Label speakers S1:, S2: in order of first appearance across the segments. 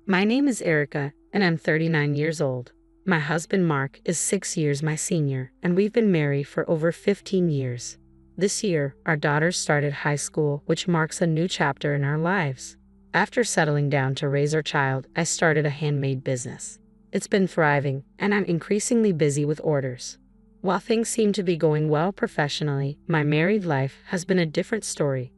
S1: My name is Erica, and I'm 39 years old. My husband Mark is 6 years my senior, and we've been married for over 15 years. This year, our daughter started high school, which marks a new chapter in our lives. After settling down to raise our child, I started a handmade business. It's been thriving, and I'm increasingly busy with orders. While things seem to be going well professionally, my married life has been a different story.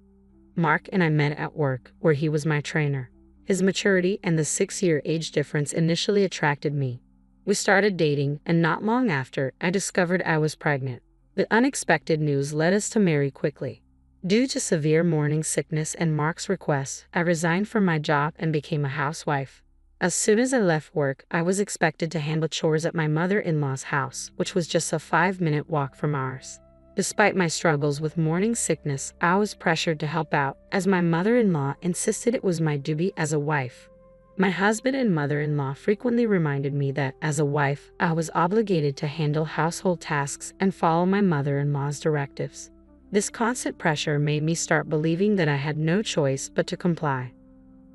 S1: Mark and I met at work, where he was my trainer. His maturity and the 6-year age difference initially attracted me. We started dating, and not long after, I discovered I was pregnant. The unexpected news led us to marry quickly. Due to severe morning sickness and Mark's request, I resigned from my job and became a housewife. As soon as I left work, I was expected to handle chores at my mother-in-law's house, which was just a 5-minute walk from ours. Despite my struggles with morning sickness, I was pressured to help out, as my mother-in-law insisted it was my duty as a wife. My husband and mother-in-law frequently reminded me that, as a wife, I was obligated to handle household tasks and follow my mother-in-law's directives. This constant pressure made me start believing that I had no choice but to comply.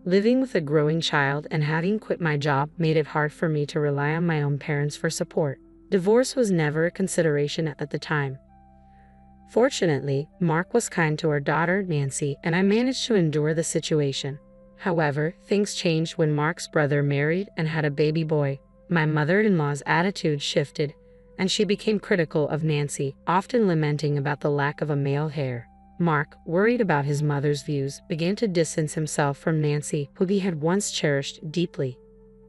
S1: Living with a growing child and having quit my job made it hard for me to rely on my own parents for support. Divorce was never a consideration at the time. Fortunately, Mark was kind to our daughter, Nancy, and I managed to endure the situation. However, things changed when Mark's brother married and had a baby boy. My mother-in-law's attitude shifted, and she became critical of Nancy, often lamenting about the lack of a male heir. Mark, worried about his mother's views, began to distance himself from Nancy, who he had once cherished deeply.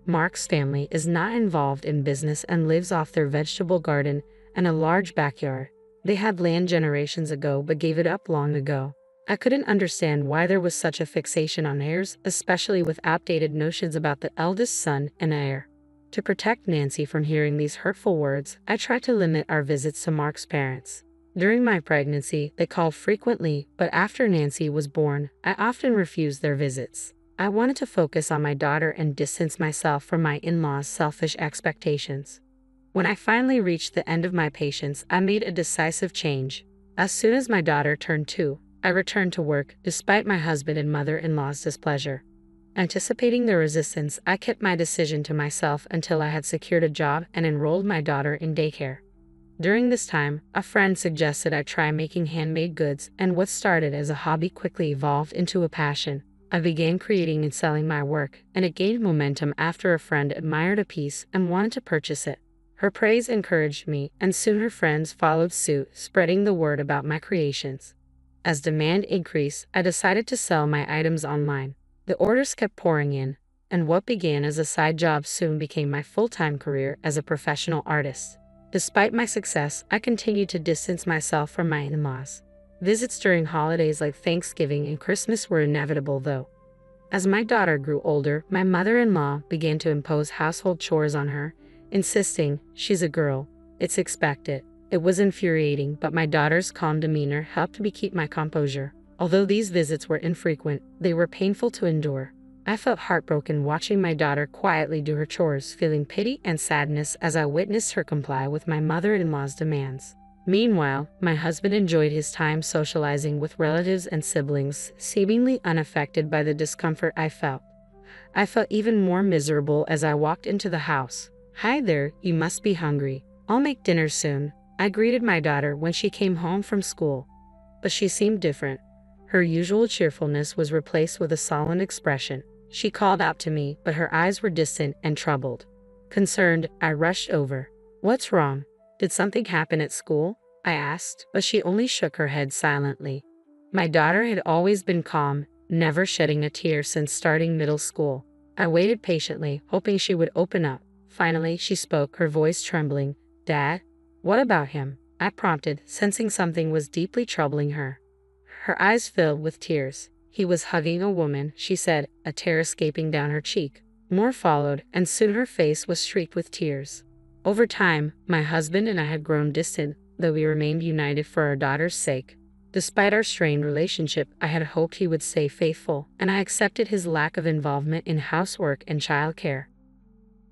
S1: Mark's family is not involved in business and lives off their vegetable garden and a large backyard. They had land generations ago but gave it up long ago. I couldn't understand why there was such a fixation on heirs, especially with outdated notions about the eldest son and heir. To protect Nancy from hearing these hurtful words, I tried to limit our visits to Mark's parents. During my pregnancy, they called frequently, but after Nancy was born, I often refused their visits. I wanted to focus on my daughter and distance myself from my in-laws' selfish expectations. When I finally reached the end of my patience, I made a decisive change. As soon as my daughter turned 2, I returned to work, despite my husband and mother-in-law's displeasure. Anticipating their resistance, I kept my decision to myself until I had secured a job and enrolled my daughter in daycare. During this time, a friend suggested I try making handmade goods, and what started as a hobby quickly evolved into a passion. I began creating and selling my work, and it gained momentum after a friend admired a piece and wanted to purchase it. Her praise encouraged me, and soon her friends followed suit, spreading the word about my creations. As demand increased, I decided to sell my items online. The orders kept pouring in, and what began as a side job soon became my full-time career as a professional artist. Despite my success, I continued to distance myself from my in-laws. Visits during holidays like Thanksgiving and Christmas were inevitable, though. As my daughter grew older, my mother-in-law began to impose household chores on her, insisting, "She's a girl. It's expected." It was infuriating, but my daughter's calm demeanor helped me keep my composure. Although these visits were infrequent, they were painful to endure. I felt heartbroken watching my daughter quietly do her chores, feeling pity and sadness as I witnessed her comply with my mother-in-law's demands. Meanwhile, my husband enjoyed his time socializing with relatives and siblings, seemingly unaffected by the discomfort I felt. I felt even more miserable as I walked into the house. "Hi there, you must be hungry. I'll make dinner soon," I greeted my daughter when she came home from school. But she seemed different. Her usual cheerfulness was replaced with a sullen expression. She called out to me, but her eyes were distant and troubled. Concerned, I rushed over. "What's wrong? Did something happen at school?" I asked, but she only shook her head silently. My daughter had always been calm, never shedding a tear since starting middle school. I waited patiently, hoping she would open up. Finally, she spoke, her voice trembling. "Dad? What about him?" I prompted, sensing something was deeply troubling her. Her eyes filled with tears. "He was hugging a woman," she said, a tear escaping down her cheek. More followed, and soon her face was streaked with tears. Over time, my husband and I had grown distant, though we remained united for our daughter's sake. Despite our strained relationship, I had hoped he would stay faithful, and I accepted his lack of involvement in housework and childcare.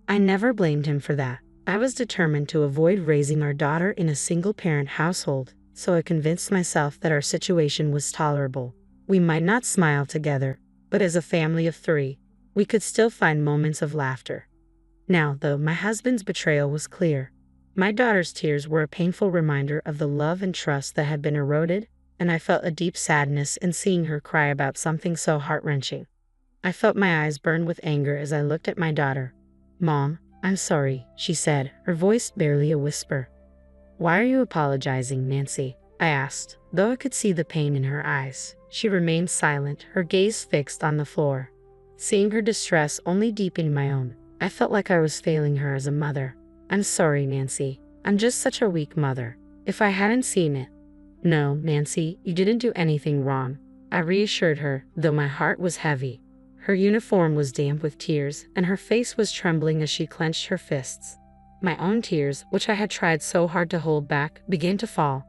S1: I never blamed him for that. I was determined to avoid raising our daughter in a single-parent household, so I convinced myself that our situation was tolerable. We might not smile together, but as a family of 3, we could still find moments of laughter. Now, though, my husband's betrayal was clear. My daughter's tears were a painful reminder of the love and trust that had been eroded, and I felt a deep sadness in seeing her cry about something so heart-wrenching. I felt my eyes burn with anger as I looked at my daughter. "Mom, I'm sorry," she said, her voice barely a whisper. "Why are you apologizing, Nancy?" I asked, though I could see the pain in her eyes. She remained silent, her gaze fixed on the floor. Seeing her distress only deepened my own. I felt like I was failing her as a mother. "I'm sorry, Nancy. I'm just such a weak mother. If I hadn't seen it." "No, Nancy, you didn't do anything wrong," I reassured her, though my heart was heavy. Her uniform was damp with tears, and her face was trembling as she clenched her fists. My own tears, which I had tried so hard to hold back, began to fall.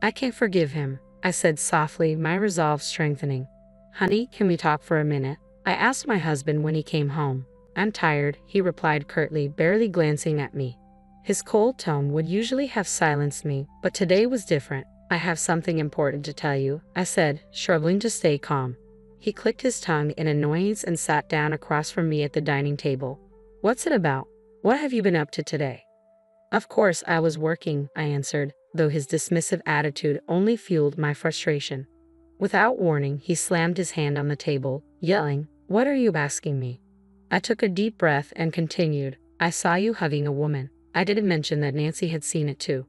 S1: "I can't forgive him," I said softly, my resolve strengthening. "Honey, can we talk for a minute?" I asked my husband when he came home. "I'm tired," he replied curtly, barely glancing at me. His cold tone would usually have silenced me, but today was different. "I have something important to tell you," I said, struggling to stay calm. He clicked his tongue in annoyance and sat down across from me at the dining table. "What's it about? What have you been up to today?" "Of course, I was working," I answered, though his dismissive attitude only fueled my frustration. Without warning, he slammed his hand on the table, yelling, "What are you asking me?" I took a deep breath and continued, "I saw you hugging a woman." I didn't mention that Nancy had seen it too.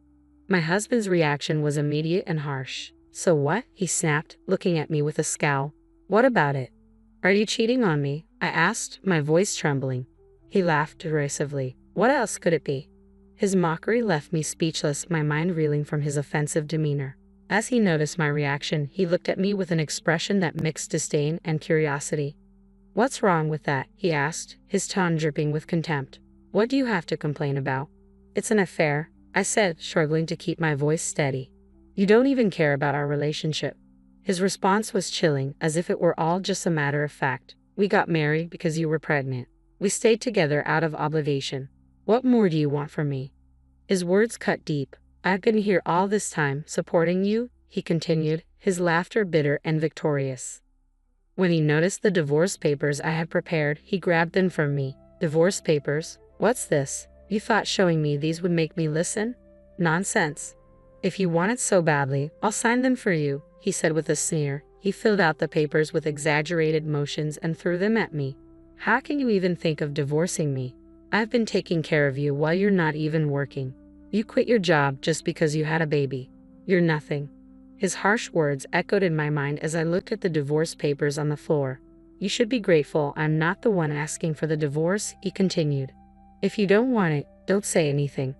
S1: My husband's reaction was immediate and harsh. "So what?" he snapped, looking at me with a scowl. "What about it?" "Are you cheating on me?" I asked, my voice trembling. He laughed derisively. "What else could it be?" His mockery left me speechless, my mind reeling from his offensive demeanor. As he noticed my reaction, he looked at me with an expression that mixed disdain and curiosity. "What's wrong with that?" he asked, his tone dripping with contempt. "What do you have to complain about?" "It's an affair," I said, struggling to keep my voice steady. "You don't even care about our relationship." His response was chilling, as if it were all just a matter of fact. "We got married because you were pregnant. We stayed together out of obligation. What more do you want from me?" His words cut deep. "I've been here all this time, supporting you," he continued, his laughter bitter and victorious. When he noticed the divorce papers I had prepared, he grabbed them from me. "Divorce papers? What's this? You thought showing me these would make me listen? Nonsense. If you want it so badly, I'll sign them for you," he said with a sneer. He filled out the papers with exaggerated motions and threw them at me. "How can you even think of divorcing me? I've been taking care of you while you're not even working. You quit your job just because you had a baby. You're nothing." His harsh words echoed in my mind as I looked at the divorce papers on the floor. "You should be grateful I'm not the one asking for the divorce," he continued. "If you don't want it, don't say anything."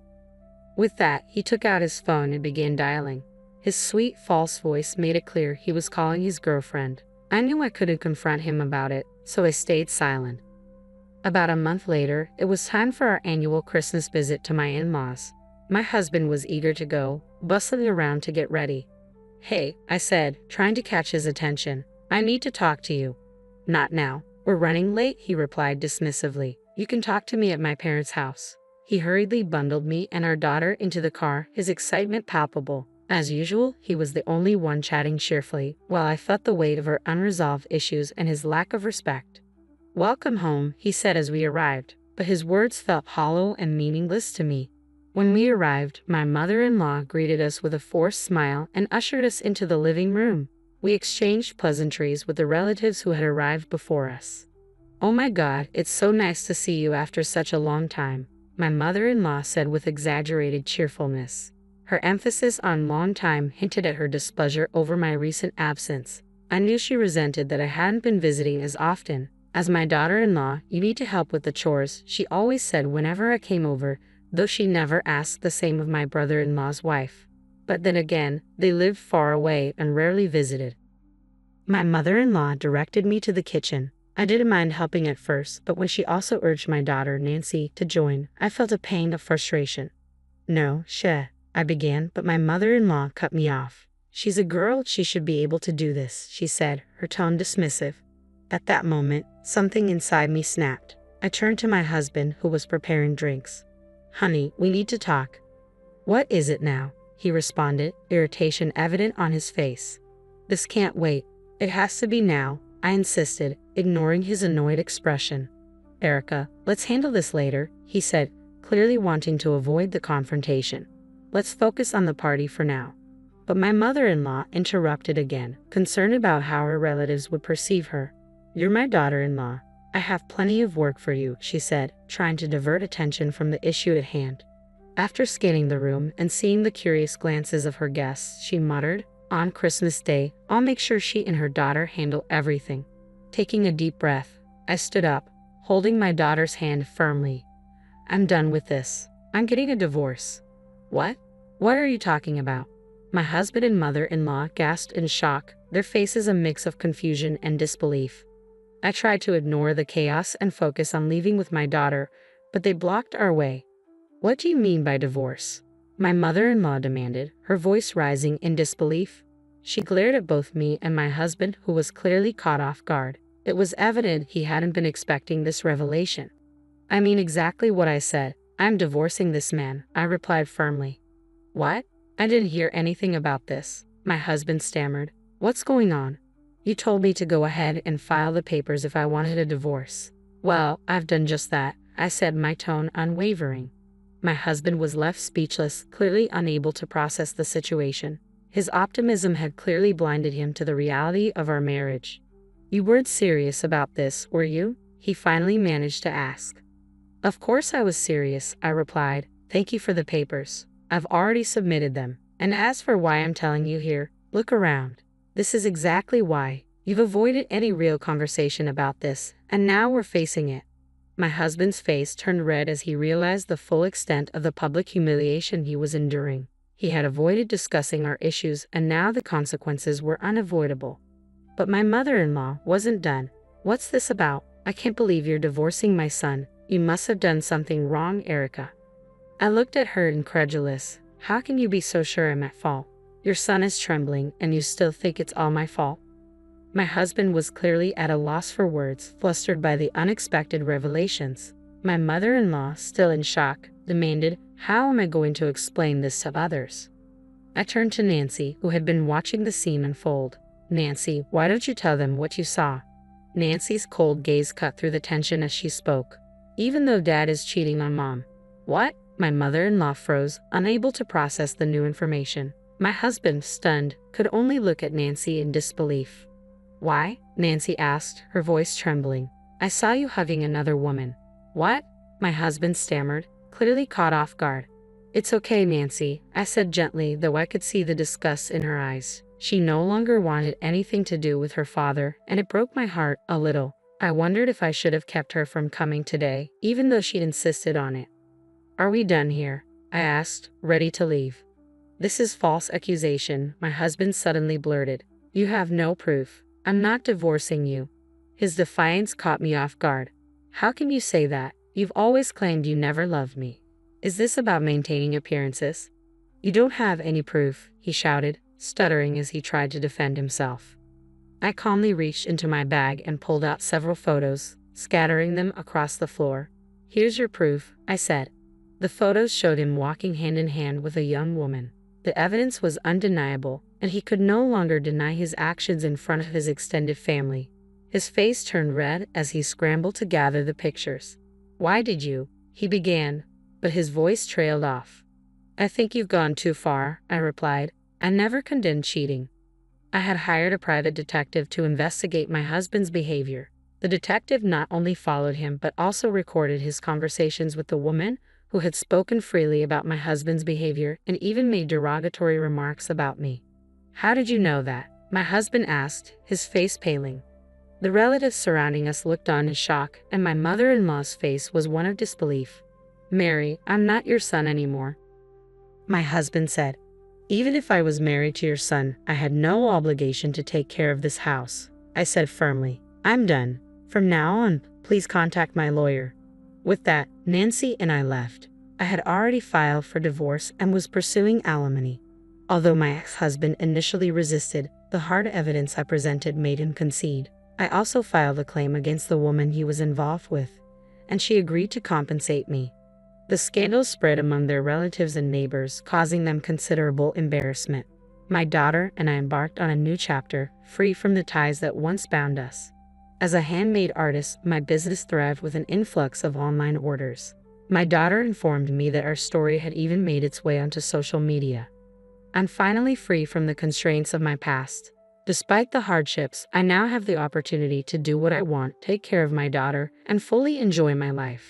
S1: With that, he took out his phone and began dialing. His sweet, false voice made it clear he was calling his girlfriend. I knew I couldn't confront him about it, so I stayed silent. About a month later, it was time for our annual Christmas visit to my in-laws. My husband was eager to go, bustling around to get ready. "Hey," I said, trying to catch his attention. "I need to talk to you." "Not now. We're running late," he replied dismissively. "You can talk to me at my parents' house." He hurriedly bundled me and our daughter into the car, his excitement palpable. As usual, he was the only one chatting cheerfully, while I felt the weight of our unresolved issues and his lack of respect. "Welcome home," he said as we arrived, but his words felt hollow and meaningless to me. When we arrived, my mother-in-law greeted us with a forced smile and ushered us into the living room. We exchanged pleasantries with the relatives who had arrived before us. "Oh my God, it's so nice to see you after such a long time," my mother-in-law said with exaggerated cheerfulness. Her emphasis on long time hinted at her displeasure over my recent absence. I knew she resented that I hadn't been visiting as often. "As my daughter-in-law, you need to help with the chores," she always said whenever I came over, though she never asked the same of my brother-in-law's wife. But then again, they lived far away and rarely visited. My mother-in-law directed me to the kitchen. I didn't mind helping at first, but when she also urged my daughter, Nancy, to join, I felt a pang of frustration. "No, I began, but my mother-in-law cut me off. "She's a girl, she should be able to do this," she said, her tone dismissive. At that moment, something inside me snapped. I turned to my husband, who was preparing drinks. "Honey, we need to talk." "What is it now?" he responded, irritation evident on his face. "This can't wait. It has to be now," I insisted. ignoring his annoyed expression. "Erica, let's handle this later," he said, clearly wanting to avoid the confrontation. "Let's focus on the party for now." But my mother-in-law interrupted again, concerned about how her relatives would perceive her. "You're my daughter-in-law. I have plenty of work for you," she said, trying to divert attention from the issue at hand. After scanning the room and seeing the curious glances of her guests, she muttered, "On Christmas Day, I'll make sure she and her daughter handle everything." Taking a deep breath, I stood up, holding my daughter's hand firmly. "I'm done with this. I'm getting a divorce." "What? What are you talking about?" My husband and mother-in-law gasped in shock, their faces a mix of confusion and disbelief. I tried to ignore the chaos and focus on leaving with my daughter, but they blocked our way. "What do you mean by divorce?" my mother-in-law demanded, her voice rising in disbelief. She glared at both me and my husband, who was clearly caught off guard. It was evident he hadn't been expecting this revelation. "I mean exactly what I said. I'm divorcing this man," I replied firmly. "What? I didn't hear anything about this," my husband stammered. "What's going on?" "You told me to go ahead and file the papers if I wanted a divorce." "Well, I've done just that," I said, my tone unwavering. My husband was left speechless, clearly unable to process the situation. His optimism had clearly blinded him to the reality of our marriage. "You weren't serious about this, were you?" he finally managed to ask. "Of course I was serious," I replied. "Thank you for the papers. I've already submitted them. And as for why I'm telling you here, look around. This is exactly why. You've avoided any real conversation about this, and now we're facing it." My husband's face turned red as he realized the full extent of the public humiliation he was enduring. He had avoided discussing our issues, and now the consequences were unavoidable. But my mother-in-law wasn't done. "What's this about? I can't believe you're divorcing my son. You must have done something wrong, Erica." I looked at her incredulous. "How can you be so sure I'm at fault? Your son is trembling, and you still think it's all my fault?" My husband was clearly at a loss for words, flustered by the unexpected revelations. My mother-in-law, still in shock, demanded, "How am I going to explain this to others?" I turned to Nancy, who had been watching the scene unfold. "Nancy, why don't you tell them what you saw?" Nancy's cold gaze cut through the tension as she spoke. "Even though Dad is cheating on Mom." "What?" My mother-in-law froze, unable to process the new information. My husband, stunned, could only look at Nancy in disbelief. "Why?" Nancy asked, her voice trembling. "I saw you hugging another woman." "What?" my husband stammered, clearly caught off guard. "It's okay, Nancy," I said gently, though I could see the disgust in her eyes. She no longer wanted anything to do with her father, and it broke my heart a little. I wondered if I should have kept her from coming today, even though she'd insisted on it. "Are we done here?" I asked, ready to leave. "This is false accusation," my husband suddenly blurted. "You have no proof. I'm not divorcing you." His defiance caught me off guard. "How can you say that? You've always claimed you never loved me. Is this about maintaining appearances?" "You don't have any proof," he shouted, stuttering as he tried to defend himself. I calmly reached into my bag and pulled out several photos, scattering them across the floor. "Here's your proof," I said. The photos showed him walking hand in hand with a young woman. The evidence was undeniable, and he could no longer deny his actions in front of his extended family. His face turned red as he scrambled to gather the pictures. "Why did you?" he began, but his voice trailed off. "I think you've gone too far," I replied. "I never condoned cheating." I had hired a private detective to investigate my husband's behavior. The detective not only followed him but also recorded his conversations with the woman who had spoken freely about my husband's behavior and even made derogatory remarks about me. "How did you know that?" my husband asked, his face paling. The relatives surrounding us looked on in shock, and my mother-in-law's face was one of disbelief. "Mary, I'm not your son anymore," my husband said. "Even if I was married to your son, I had no obligation to take care of this house," I said firmly. "I'm done. From now on, please contact my lawyer." With that, Nancy and I left. I had already filed for divorce and was pursuing alimony. Although my ex-husband initially resisted, the hard evidence I presented made him concede. I also filed a claim against the woman he was involved with, and she agreed to compensate me. The scandal spread among their relatives and neighbors, causing them considerable embarrassment. My daughter and I embarked on a new chapter, free from the ties that once bound us. As a handmade artist, my business thrived with an influx of online orders. My daughter informed me that our story had even made its way onto social media. I'm finally free from the constraints of my past. Despite the hardships, I now have the opportunity to do what I want, take care of my daughter, and fully enjoy my life.